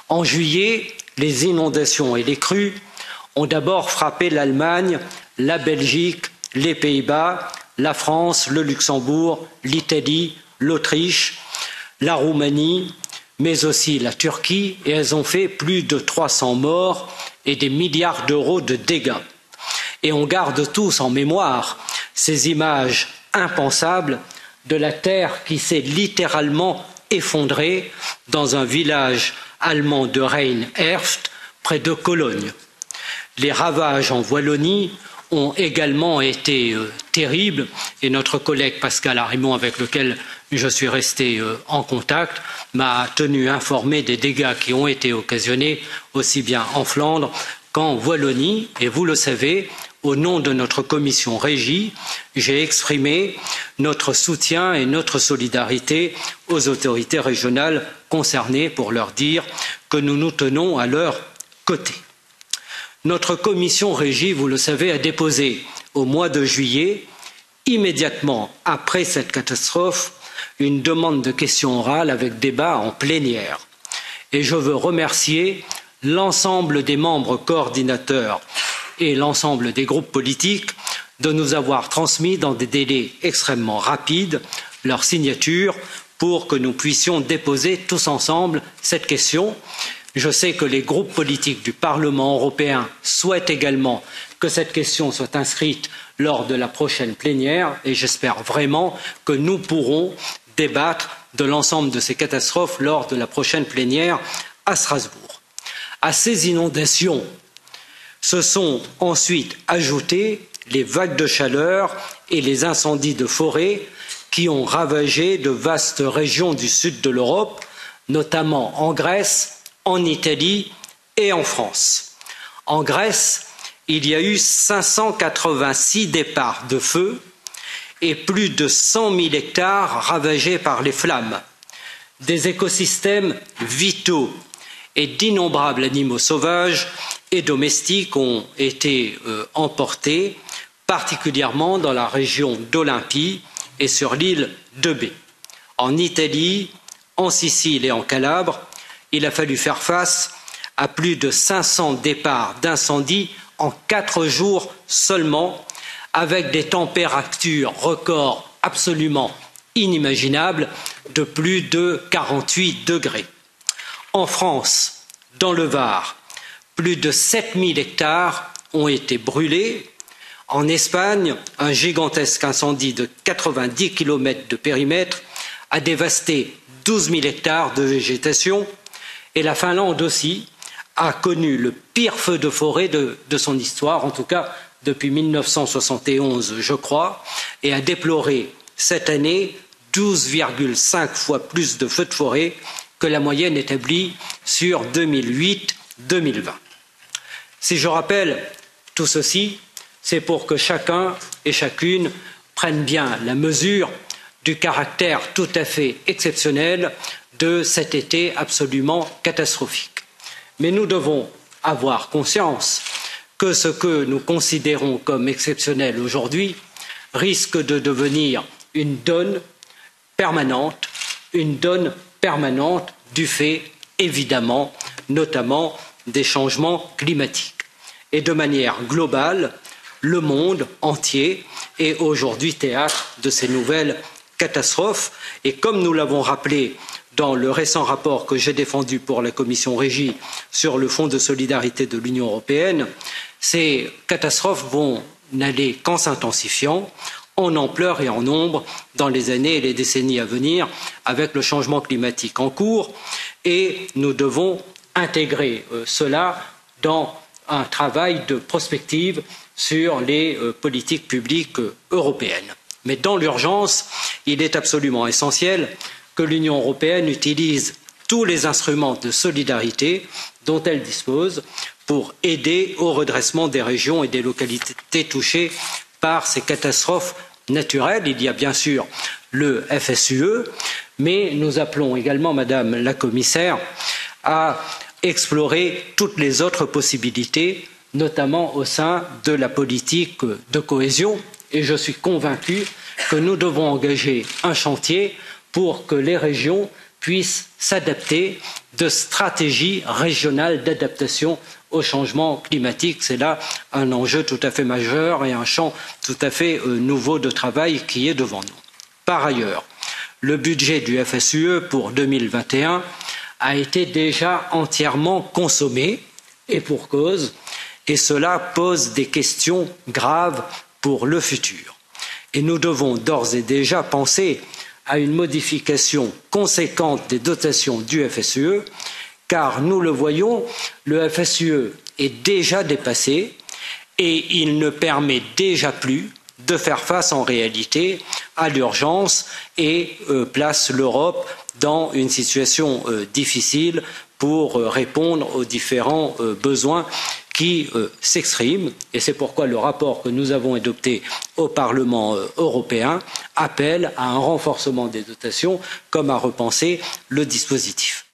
En juillet, les inondations et les crues ont d'abord frappé l'Allemagne, la Belgique, les Pays-Bas, la France, le Luxembourg, l'Italie, l'Autriche, la Roumanie, mais aussi la Turquie, et elles ont fait plus de 300 morts et des milliards d'euros de dégâts. Et on garde tous en mémoire ces images impensables de la terre qui s'est littéralement effondrée dans un village allemand de Rhein-Erft, près de Cologne. Les ravages en Wallonie ont également été terribles et notre collègue Pascal Arimont, avec lequel je suis resté en contact, m'a tenu informé des dégâts qui ont été occasionnés aussi bien en Flandre qu'en Wallonie. Et vous le savez, au nom de notre commission Régie, j'ai exprimé notre soutien et notre solidarité aux autorités régionales concernées pour leur dire que nous nous tenons à leur côté. Notre commission Régie, vous le savez, a déposé au mois de juillet, immédiatement après cette catastrophe, une demande de questions orales avec débat en plénière. Et je veux remercier l'ensemble des membres coordinateurs et l'ensemble des groupes politiques de nous avoir transmis dans des délais extrêmement rapides leur signature pour que nous puissions déposer tous ensemble cette question. Je sais que les groupes politiques du Parlement européen souhaitent également que cette question soit inscrite lors de la prochaine plénière et j'espère vraiment que nous pourrons débattre de l'ensemble de ces catastrophes lors de la prochaine plénière à Strasbourg. À ces inondations se sont ensuite ajoutées les vagues de chaleur et les incendies de forêt qui ont ravagé de vastes régions du sud de l'Europe, notamment en Grèce, en Italie et en France. En Grèce, il y a eu 586 départs de feu et plus de 100 000 hectares ravagés par les flammes. Des écosystèmes vitaux et d'innombrables animaux sauvages et domestiques ont été emportés, particulièrement dans la région d'Olympie et sur l'île d'Eubée. En Italie, en Sicile et en Calabre, il a fallu faire face à plus de 500 départs d'incendie en 4 jours seulement, avec des températures records absolument inimaginables de plus de 48 degrés. En France, dans le Var, plus de 7000 hectares ont été brûlés. En Espagne, un gigantesque incendie de 90 km de périmètre a dévasté 12 000 hectares de végétation et la Finlande aussi a connu le pire feu de forêt de son histoire, en tout cas depuis 1971, je crois, et a déploré cette année 12,5 fois plus de feux de forêt que la moyenne établie sur 2008-2020. Si je rappelle tout ceci, c'est pour que chacun et chacune prenne bien la mesure du caractère tout à fait exceptionnel de cet été absolument catastrophique. Mais nous devons avoir conscience que ce que nous considérons comme exceptionnel aujourd'hui risque de devenir une donne permanente du fait, évidemment, notamment des changements climatiques. Et de manière globale, le monde entier est aujourd'hui théâtre de ces nouvelles catastrophes. Et comme nous l'avons rappelé dans le récent rapport que j'ai défendu pour la commission Régie sur le Fonds de solidarité de l'Union européenne, ces catastrophes vont n'aller qu'en s'intensifiant, en ampleur et en nombre dans les années et les décennies à venir avec le changement climatique en cours et nous devons intégrer cela dans un travail de prospective sur les politiques publiques européennes. Mais dans l'urgence, il est absolument essentiel que l'Union européenne utilise tous les instruments de solidarité dont elle dispose pour aider au redressement des régions et des localités touchées par ces catastrophes naturelles. Il y a bien sûr le FSUE, mais nous appelons également, Madame la Commissaire, à explorer toutes les autres possibilités, notamment au sein de la politique de cohésion. Et je suis convaincu que nous devons engager un chantier pour que les régions puisse s'adapter de stratégies régionales d'adaptation au changement climatique. C'est là un enjeu tout à fait majeur et un champ tout à fait nouveau de travail qui est devant nous. Par ailleurs, le budget du FSUE pour 2021 a été déjà entièrement consommé, et pour cause, et cela pose des questions graves pour le futur. Et nous devons d'ores et déjà penser à une modification conséquente des dotations du FSUE, car nous le voyons, le FSUE est déjà dépassé et il ne permet déjà plus de faire face en réalité à l'urgence et place l'Europe dans une situation difficile pour répondre aux différents besoins qui s'expriment. Et c'est pourquoi le rapport que nous avons adopté au Parlement européen appelle à un renforcement des dotations comme à repenser le dispositif.